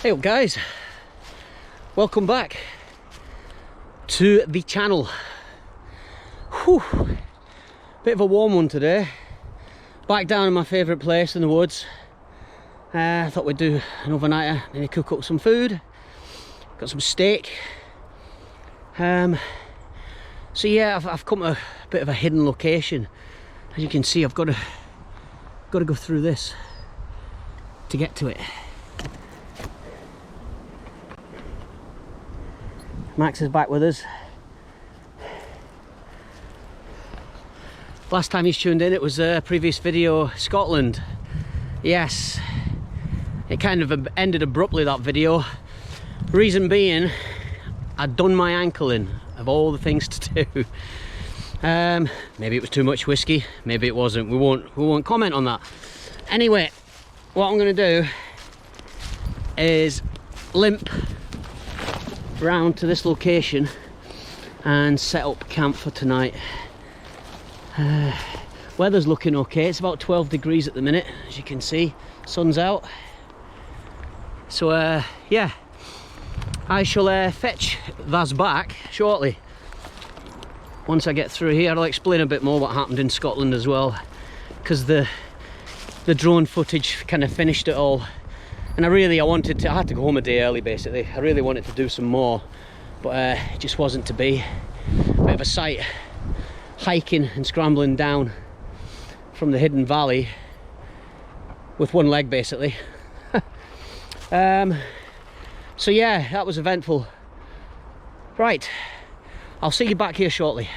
Hey up guys, welcome back to the channel. Whew. Bit of a warm one today. Back down in my favourite place in the woods. I thought we'd do an overnighter, maybe cook up some food. Got some steak. So yeah, I've come to a bit of a hidden location. As you can see, I've got to go through this to get to it. Max is back with us. Last time he's tuned in, it was a previous video, Scotland. Yes, it kind of ended abruptly, that video. Reason being, I'd done my ankle in, of all the things to do. Maybe it was too much whiskey, maybe it wasn't. We won't comment on that. Anyway, what I'm going to do is limp round to this location and set up camp for tonight. Weather's looking okay. It's about 12 degrees at the minute, as you can see. Sun's out. So yeah, I shall fetch Vaz back shortly. Once I get through here, I'll explain a bit more what happened in Scotland as well, because the drone footage kind of finished it all. And I had to go home a day early basically. I really wanted to do some more, but it just wasn't to be. A bit of a sight, hiking and scrambling down from the hidden valley with one leg basically. So yeah, that was eventful. Right, I'll see you back here shortly.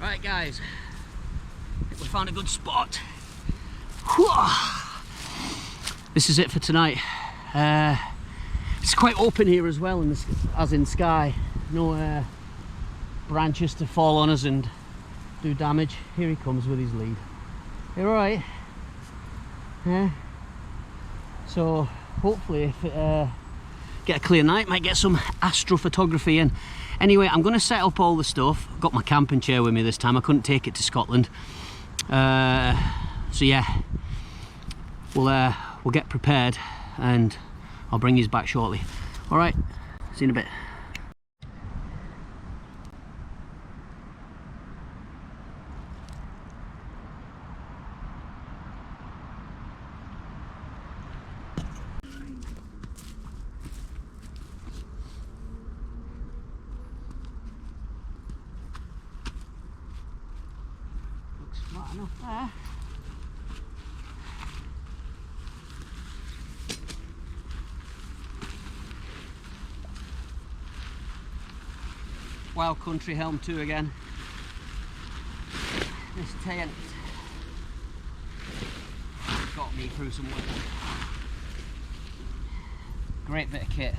Right guys, I think we found a good spot. This is it for tonight. It's quite open here as well, as in sky. No branches to fall on us and do damage. Here he comes with his lead. You alright? Yeah. So hopefully if it get a clear night, might get some astrophotography in. Anyway, I'm going to set up all the stuff. I've got my camping chair with me this time. I couldn't take it to Scotland. So yeah, we'll get prepared and I'll bring you back shortly. All right, see you in a bit. Flat enough there. Wild Country HELM 2 again. This tent got me through some work. Great bit of kit.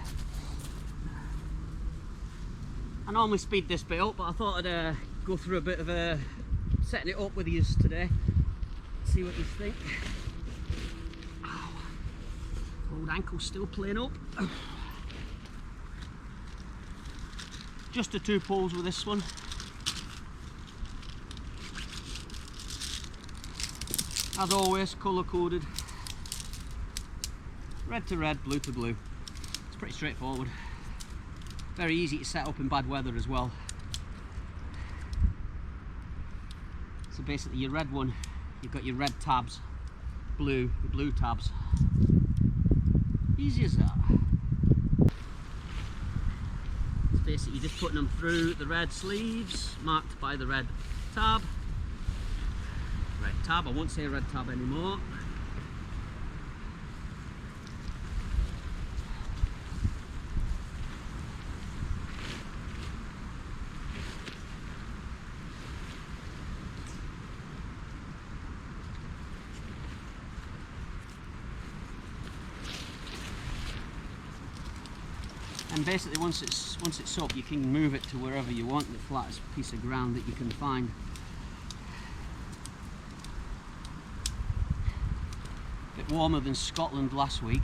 I normally speed this bit up, but I thought I'd go through a bit of setting it up with you today, see what you think. Ow. Old ankle's still playing up. Just the 2 poles with this one. As always, colour coded. Red to red, blue to blue. It's pretty straightforward. Very easy to set up in bad weather as well. So basically your red one you've got your red tabs, your blue tabs. Easy as that. It's basically just putting them through the red sleeves, marked by the red tab. Red tab, I won't say red tab anymore. And basically once it's up, you can move it to wherever you want, the flattest piece of ground that you can find. A bit warmer than Scotland last week.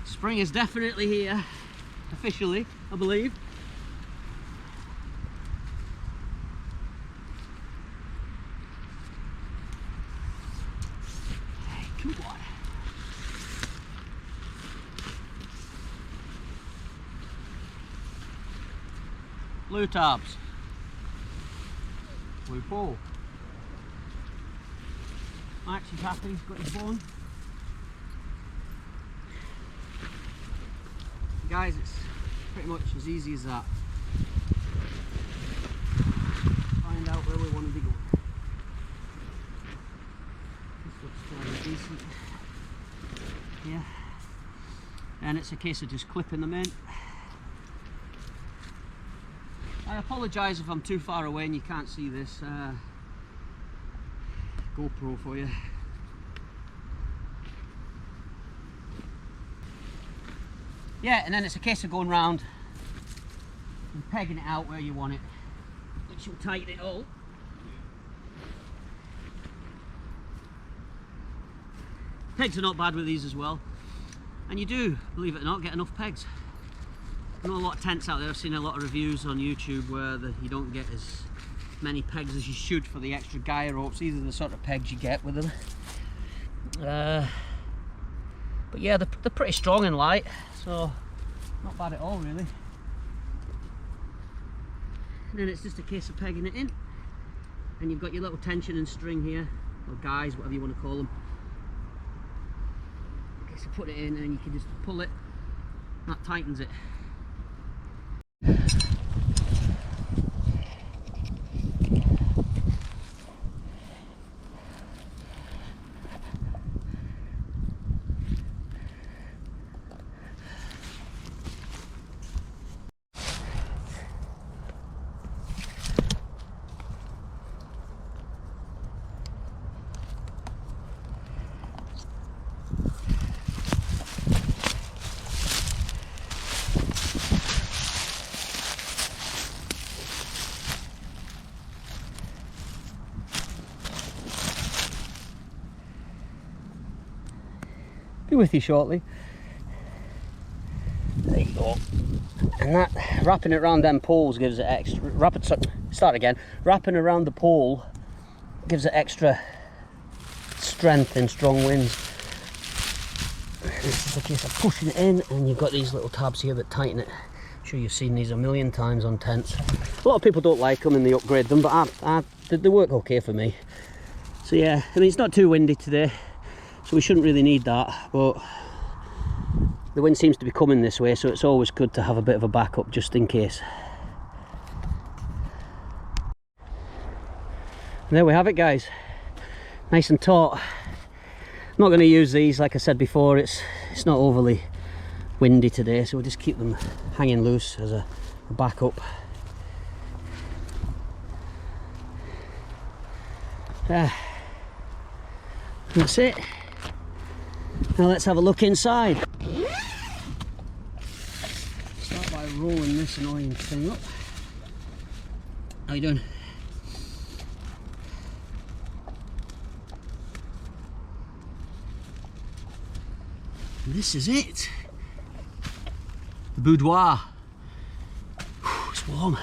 Spring is definitely here, officially, I believe. Come on. Blue tabs. Blue pole. Max is happy, he's got his bone. Guys, it's pretty much as easy as that. Find out where we want to be going. This looks fairly decent. Yeah. And it's a case of just clipping them in. I apologise if I'm too far away and you can't see this GoPro for you. Yeah, and then it's a case of going round and pegging it out where you want it, which will tighten it all. Pegs are not bad with these as well, and you do, believe it or not, get enough pegs. I know a lot of tents out there, I've seen a lot of reviews on YouTube where you don't get as many pegs as you should for the extra guy ropes. These are the sort of pegs you get with them. But yeah, they're pretty strong and light, so not bad at all really. And then it's just a case of pegging it in, and you've got your little tension and string here, or guys, whatever you want to call them. Okay, so put it in and you can just pull it, that tightens it. Be with you shortly. There you go. And that, wrapping it around them poles gives it extra, wrapping around the pole gives it extra strength in strong winds. This is a case of pushing it in, and you've got these little tabs here that tighten it. I'm sure you've seen these a million times on tents. A lot of people don't like them and they upgrade them, but they work okay for me. So yeah, I mean, it's not too windy today, so we shouldn't really need that, but the wind seems to be coming this way, so it's always good to have a bit of a backup just in case. And there we have it, guys, nice and taut. I'm not going to use these, like I said before, it's not overly windy today, so we'll just keep them hanging loose as a backup. That's it. Now let's have a look inside. Start by rolling this annoying thing up. How you doing? And this is it. The boudoir. Whew, it's warm.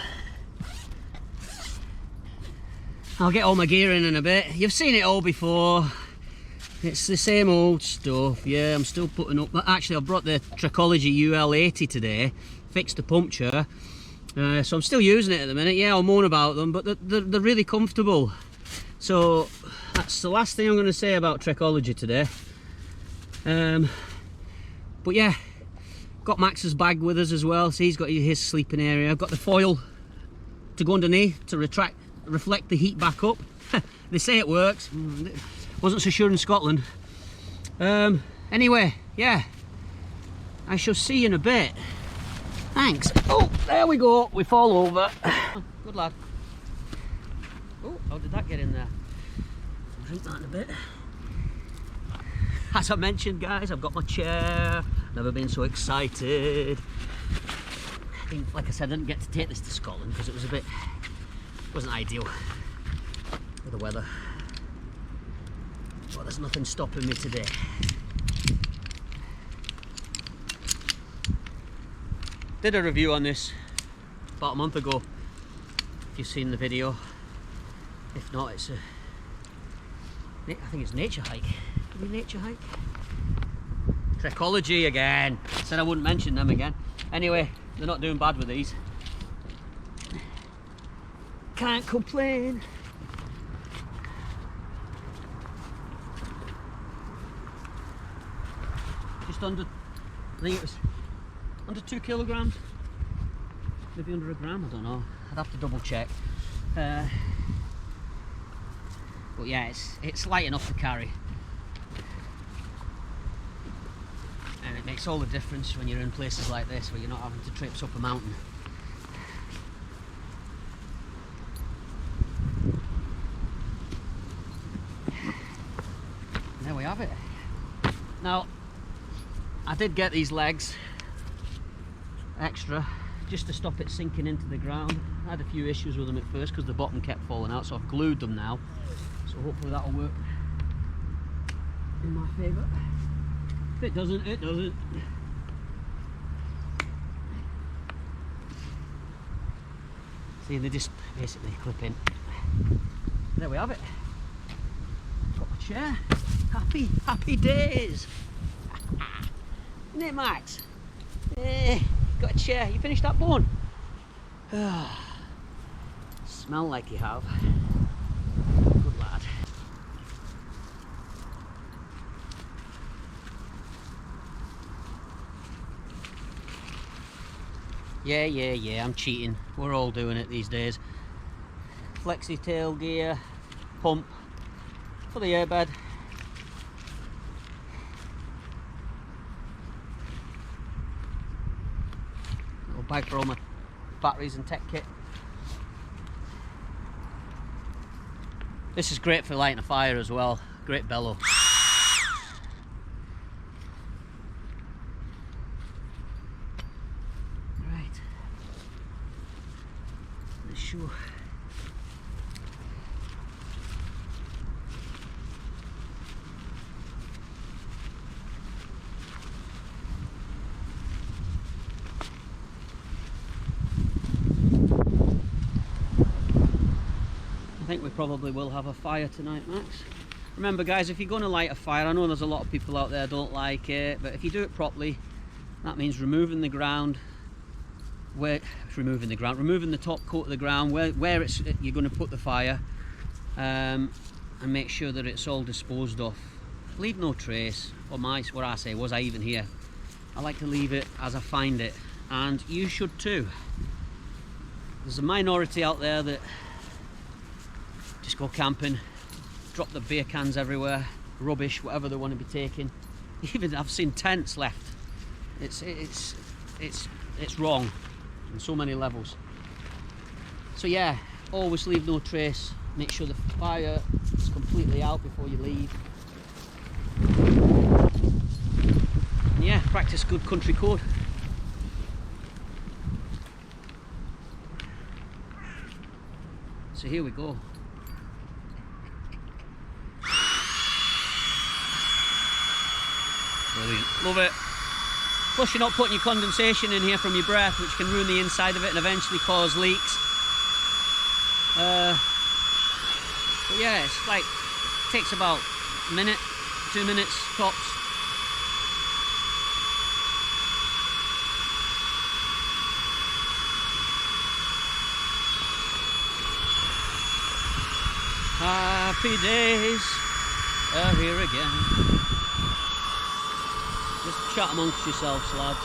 I'll get all my gear in a bit. You've seen it all before. It's the same old stuff. Yeah, I'm still putting up. Actually, I've brought the Tricology UL80 today, fixed the puncture, So I'm still using it at the minute. Yeah, I'll moan about them, but they're really comfortable. So that's the last thing I'm going to say about Trekology today. But yeah, got Max's bag with us as well, so he's got his sleeping area. I've got the foil to go underneath to reflect the heat back up. They say it works. Wasn't so sure in Scotland. Anyway, yeah, I shall see you in a bit. Thanks. Oh, there we go. We fall over. Good lad. Oh, how did that get in there? I'll drink that in a bit. As I mentioned, guys, I've got my chair. Never been so excited. I think, like I said, I didn't get to take this to Scotland because it wasn't ideal with the weather. But there's nothing stopping me today. Did a review on this about a month ago, if you've seen the video. If not, it's I think it's nature hike. Nature hike? Trekology again. Said I wouldn't mention them again. Anyway, they're not doing bad with these. Can't complain. Just under, I think it was under 2 kilograms. Maybe under a gram, I don't know. I'd have to double check. But yeah, it's light enough to carry. And it makes all the difference when you're in places like this where you're not having to traipse up a mountain. And there we have it. Now, I did get these legs extra just to stop it sinking into the ground. I had a few issues with them at first because the bottom kept falling out, so I've glued them now. So hopefully that'll work in my favour. If it doesn't, it doesn't. See, they just basically clip in. There we have it. Got my chair. Happy days. Isn't it, Max? Got a chair. You finished that bone? Smell like you have. Good lad. Yeah, I'm cheating. We're all doing it these days. Flexi tail gear, pump for the airbed. Little bag for all my batteries and tech kit. This is great for lighting a fire as well. Great bellow. Sure. I think we probably will have a fire tonight, Max. Remember, guys, if you're going to light a fire, I know there's a lot of people out there don't like it, but if you do it properly, that means removing the ground. Removing the top coat of the ground where you're going to put the fire, and make sure that it's all disposed of. Leave no trace. Or what I say, was I even here? I like to leave it as I find it, and you should too. There's a minority out there that just go camping, drop the beer cans everywhere, rubbish, whatever they want to be taking. Even I've seen tents left. It's wrong on so many levels. So yeah, always leave no trace. Make sure the fire is completely out before you leave. And yeah, practice good country code. So here we go. Brilliant, love it. Plus you're not putting your condensation in here from your breath, which can ruin the inside of it and eventually cause leaks. But yeah, it's like, it takes about a minute, 2 minutes tops. Happy days are here again. Just chat amongst yourselves, lads,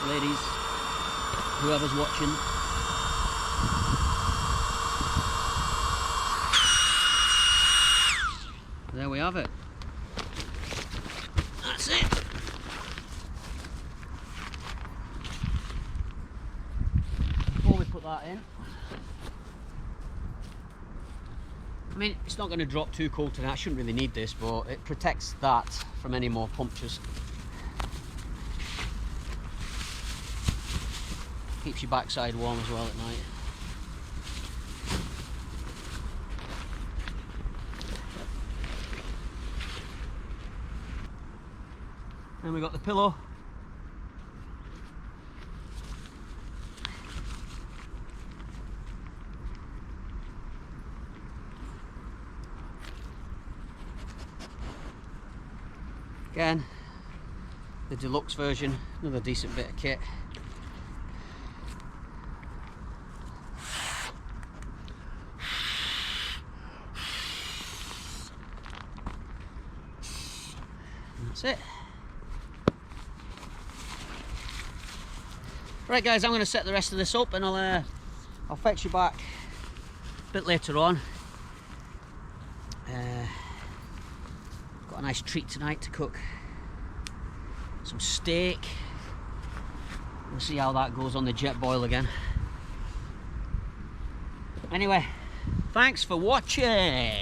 ladies, whoever's watching. There we have it. That's it. Before we put that in, I mean, it's not going to drop too cold tonight. I shouldn't really need this, but it protects that from any more punctures. Keeps your backside warm as well at night. Then we got the pillow. Again, the deluxe version, another decent bit of kit. And that's it. Right guys, I'm going to set the rest of this up and I'll fetch you back a bit later on. Got a nice treat tonight to cook. Some steak. We'll see how that goes on the jet boil again. Anyway, thanks for watching.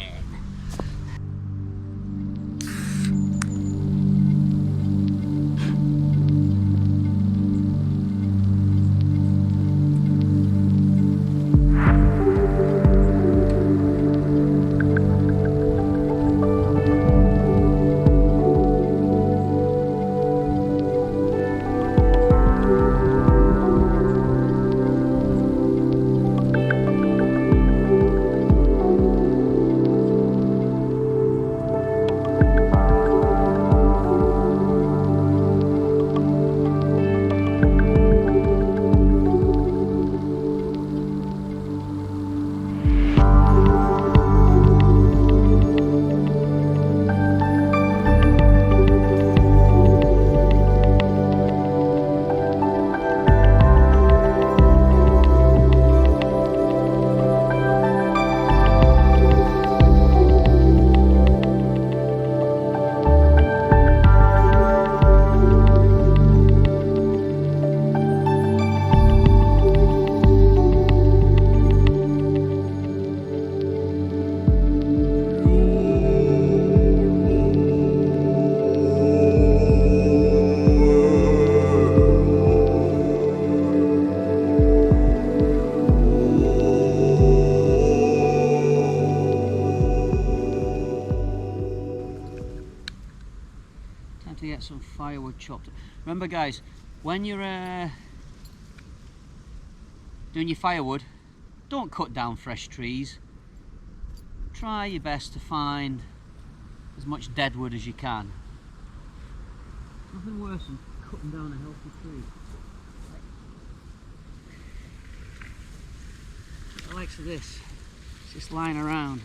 To get some firewood chopped. Remember guys, when you're doing your firewood, don't cut down fresh trees. Try your best to find as much dead wood as you can. Nothing worse than cutting down a healthy tree. The likes of this, it's just lying around.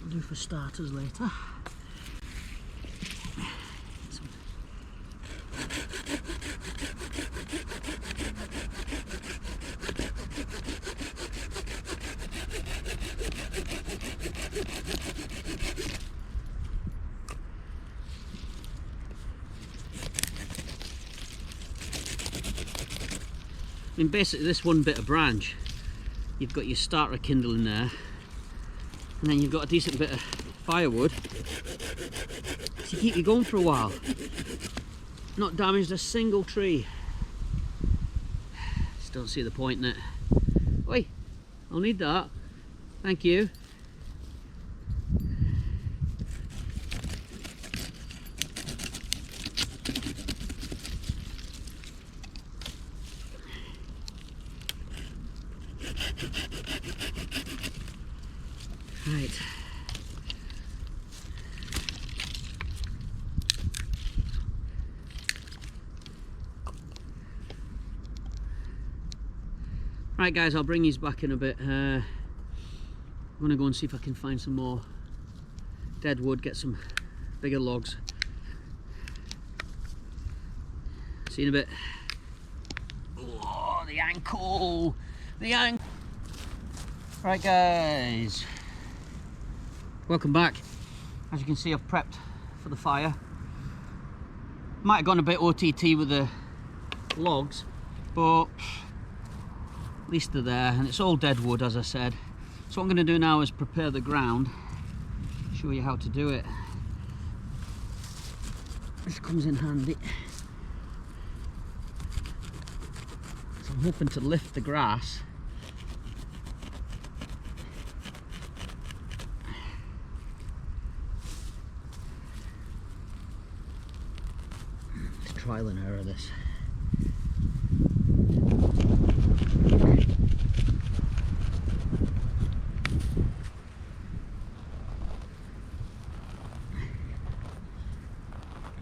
Do for starters later. I mean, basically this one bit of branch, you've got your starter kindle in there, and then you've got a decent bit of firewood to keep you going for a while. Not damaged a single tree. Just don't see the point in it. Oi, I'll need that. Thank you. Right. Right guys, I'll bring these back in a bit. I'm gonna go and see if I can find some more dead wood, get some bigger logs. See you in a bit. Oh, the ankle! The ankle! Right guys, welcome back. As you can see, I've prepped for the fire. Might have gone a bit OTT with the logs, but at least they're there, and it's all dead wood, as I said. So what I'm going to do now is prepare the ground, show you how to do it. This comes in handy. So I'm hoping to lift the grass. It's trial and error, this.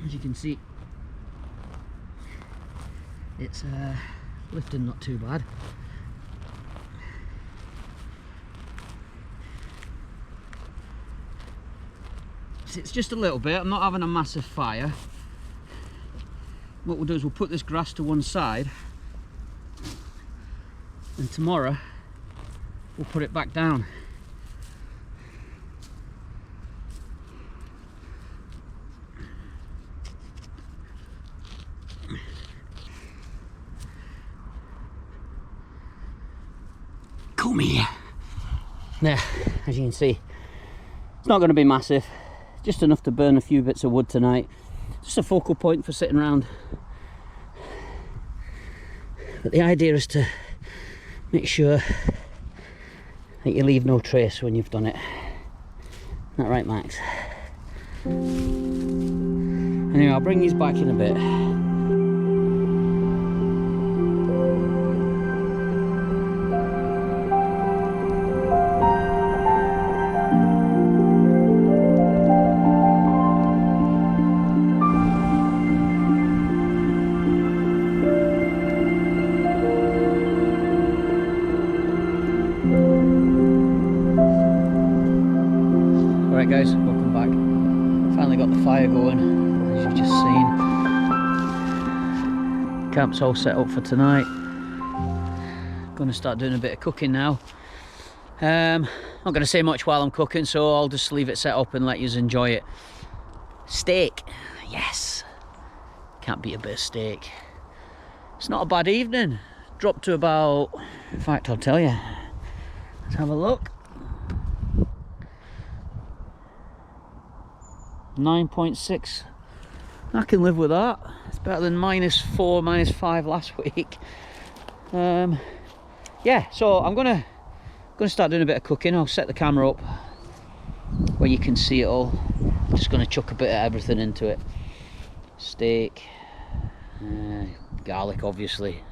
As you can see, it's lifting not too bad. So it's just a little bit. I'm not having a massive fire. What we'll do is we'll put this grass to one side, and tomorrow we'll put it back down. Come here. There, as you can see, it's not going to be massive, just enough to burn a few bits of wood tonight. Just a focal point for sitting around. But the idea is to make sure that you leave no trace when you've done it. Isn't that right, Max? Anyway, I'll bring these back in a bit. Alright guys, welcome back. Finally got the fire going, as you've just seen. Camp's all set up for tonight. Gonna start doing a bit of cooking now. Not gonna say much while I'm cooking, so I'll just leave it set up and let you enjoy it. Steak, yes. Can't beat a bit of steak. It's not a bad evening. Dropped to about, in fact I'll tell you. Let's have a look. 9.6. I can live with that. It's better than -4, -5 last week. Yeah, so I'm gonna start doing a bit of cooking. I'll set the camera up where you can see it all. I'm just gonna chuck a bit of everything into it. Steak, garlic obviously,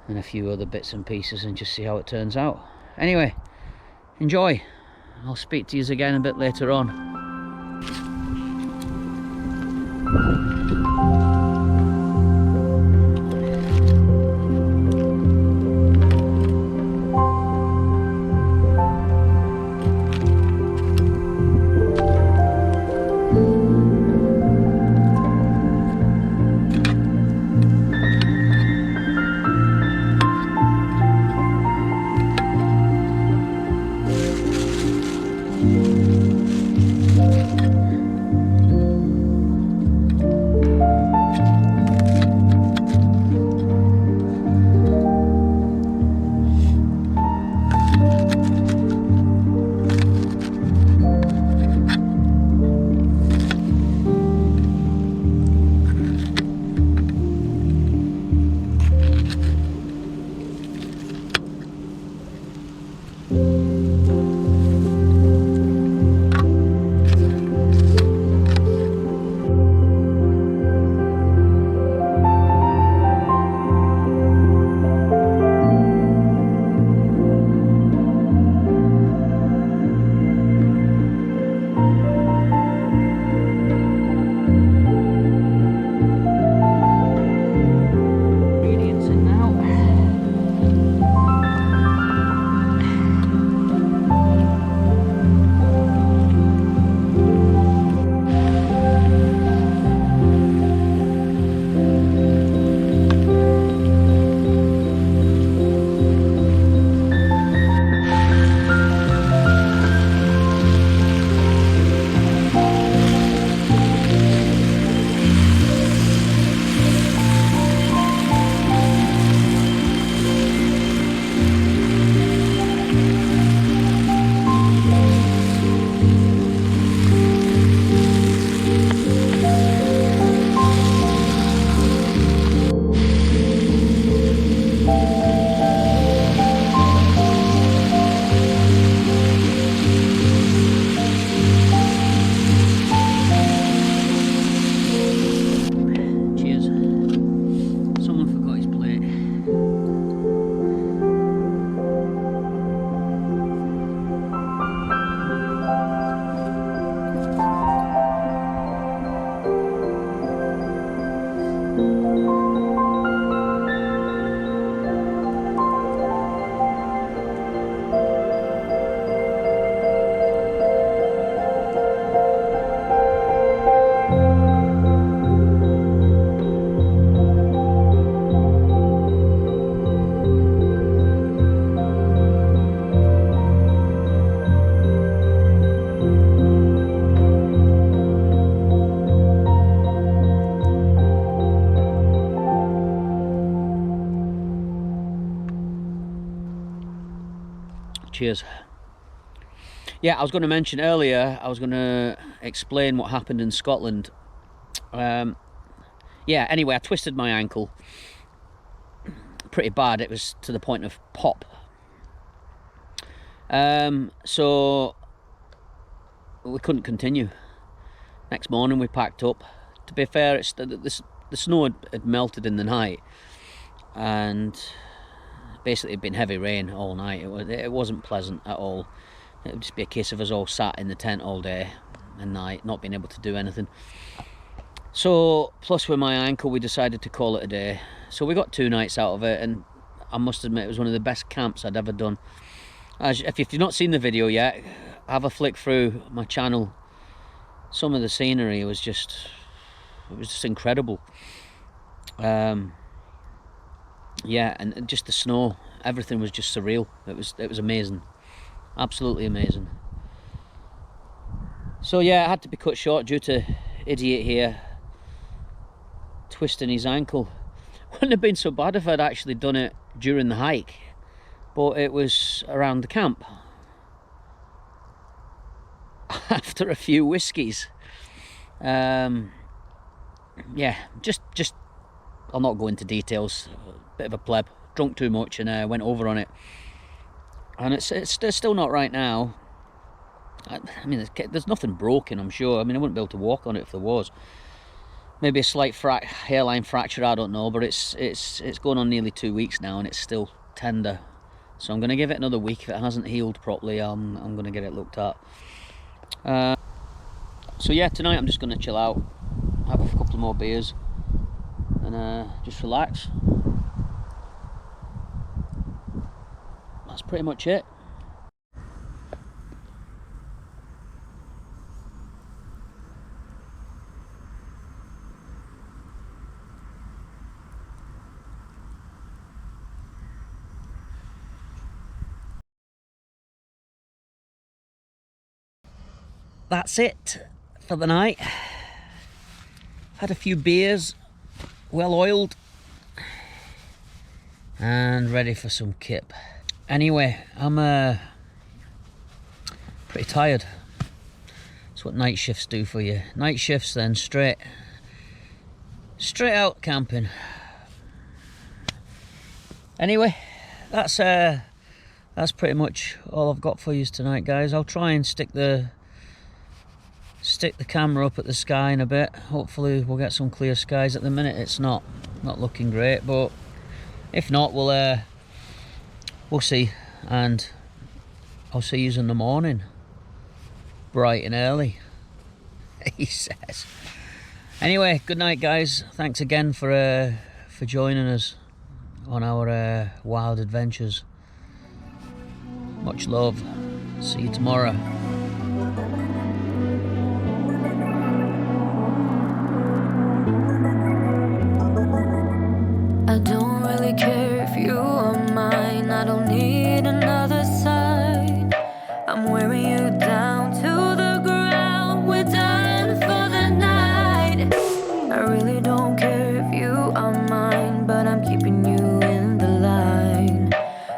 and a few other bits and pieces, and just see how it turns out. Anyway, enjoy. I'll speak to you again a bit later on. Cheers. Yeah, I was going to mention earlier, I was going to explain what happened in Scotland. Yeah, anyway, I twisted my ankle pretty bad. It was to the point of pop. So we couldn't continue. Next morning we packed up. To be fair, the snow had melted in the night, and basically it'd been heavy rain all night. It wasn't pleasant at all. It would just be a case of us all sat in the tent all day and night, not being able to do anything. So, plus with my ankle, we decided to call it a day. So we got 2 nights out of it, and I must admit it was one of the best camps I'd ever done. If you've not seen the video yet, have a flick through my channel. Some of the scenery was just incredible. Yeah, and just the snow, everything was just surreal. It was amazing, absolutely amazing. So yeah, it had to be cut short due to idiot here twisting his ankle. Wouldn't have been so bad if I'd actually done it during the hike, but it was around the camp after a few whiskies. Yeah, just I'll not go into details. Bit of a pleb, drunk too much and went over on it, and it's still not right now. I mean, there's nothing broken, I'm sure. I mean, I wouldn't be able to walk on it if there was. Maybe a slight hairline fracture, I don't know, but it's going on nearly 2 weeks now and it's still tender. So I'm going to give it another week. If it hasn't healed properly, I'm going to get it looked at. So yeah, tonight I'm just going to chill out, have a couple more beers and just relax. That's pretty much it. That's it for the night. Had a few beers, well oiled, and ready for some kip. Anyway, I'm pretty tired. That's what night shifts do for you. Night shifts, then straight out camping. Anyway, that's pretty much all I've got for you tonight, guys. I'll try and stick the camera up at the sky in a bit. Hopefully we'll get some clear skies. At the minute it's not looking great, but if not, we'll see, and I'll see you in the morning, bright and early. He says. Anyway, good night, guys. Thanks again for joining us on our wild adventures. Much love. See you tomorrow. I don't really care if you are mine. I don't need another sign. I'm wearing you down to the ground. We're done for the night. I really don't care if you are mine, but I'm keeping you in the line.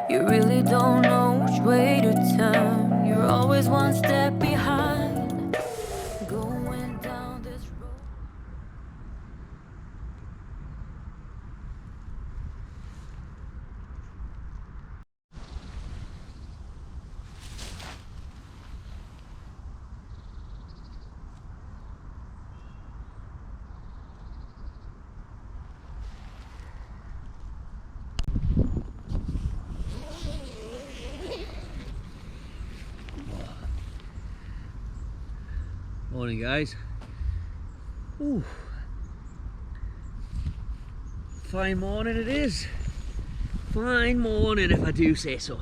You really don't know which way to turn. You're always one step behind. Going down this road. Morning, guys. Ooh. Fine morning it is. Fine morning, if I do say so.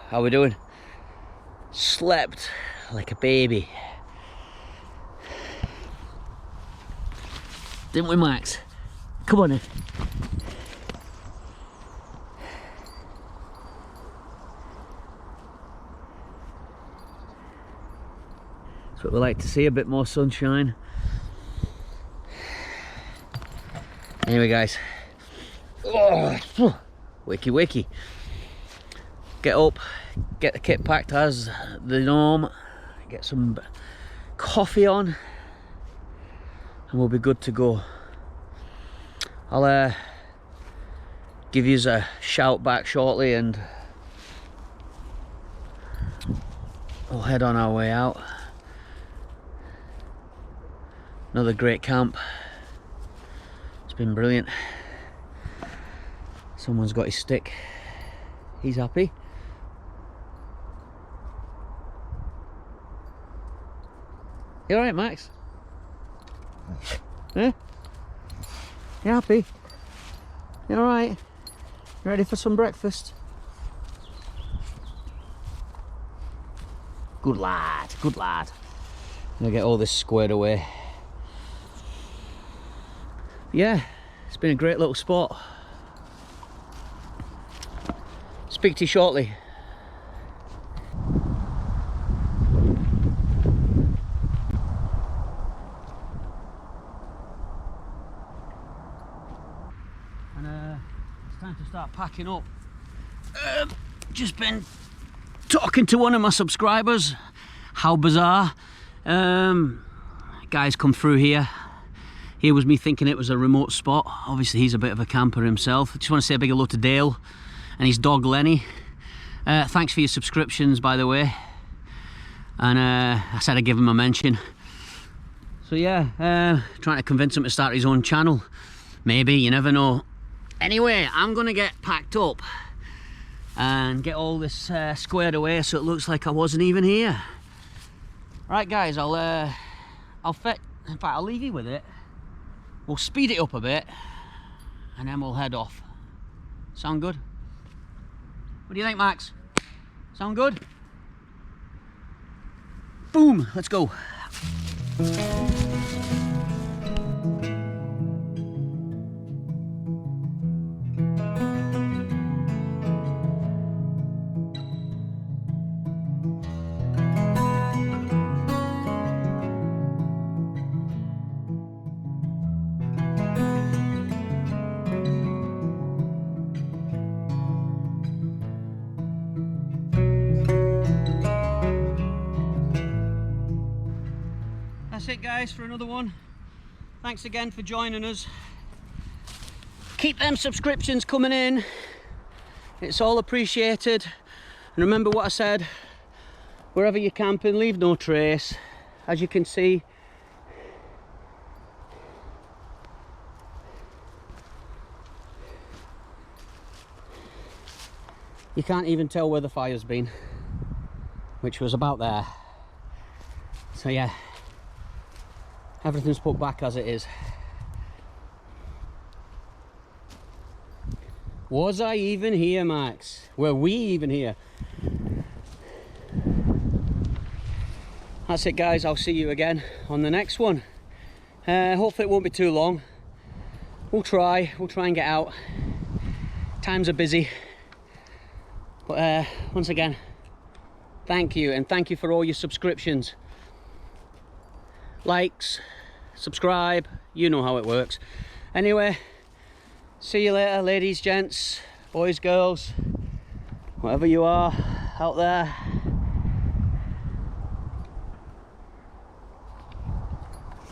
How we doing? Slept like a baby. Didn't we, Max? Come on in. That's what we like to see, a bit more sunshine. Anyway guys, wakey wakey. Get up, get the kit packed as the norm, get some coffee on, and we'll be good to go. I'll give you a shout back shortly and we'll head on our way out. Another great camp. It's been brilliant. Someone's got his stick. He's happy. You alright, Max? Eh? You happy? You alright? You ready for some breakfast? Good lad, good lad. I'm gonna get all this squared away. Yeah, it's been a great little spot. Speak to you shortly. And it's time to start packing up. Just been talking to one of my subscribers. How bizarre. Guys come through here. Here was me thinking it was a remote spot. Obviously he's a bit of a camper himself. I just want to say a big hello to Dale and his dog Lenny. Thanks for your subscriptions, by the way. And I said I'd give him a mention. So yeah, trying to convince him to start his own channel. Maybe, you never know. Anyway, I'm gonna get packed up and get all this squared away so it looks like I wasn't even here. Right guys, I'll leave you with it. We'll speed it up a bit and then we'll head off. Sound good? What do you think, Max? Sound good? Boom, let's go. That's it guys for another one. Thanks again for joining us. Keep them subscriptions coming in. It's all appreciated. And remember what I said, wherever you're camping, leave no trace. As you can see, you can't even tell where the fire's been, which was about there. So yeah, everything's put back as it is. Was I even here, Max? Were we even here? That's it guys, I'll see you again on the next one. Hopefully it won't be too long. We'll try and get out. Times are busy. But once again, thank you, and thank you for all your subscriptions. Likes, subscribe, you know how it works. Anyway, see you later, ladies, gents, boys, girls, whatever you are out there.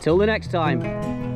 Till the next time.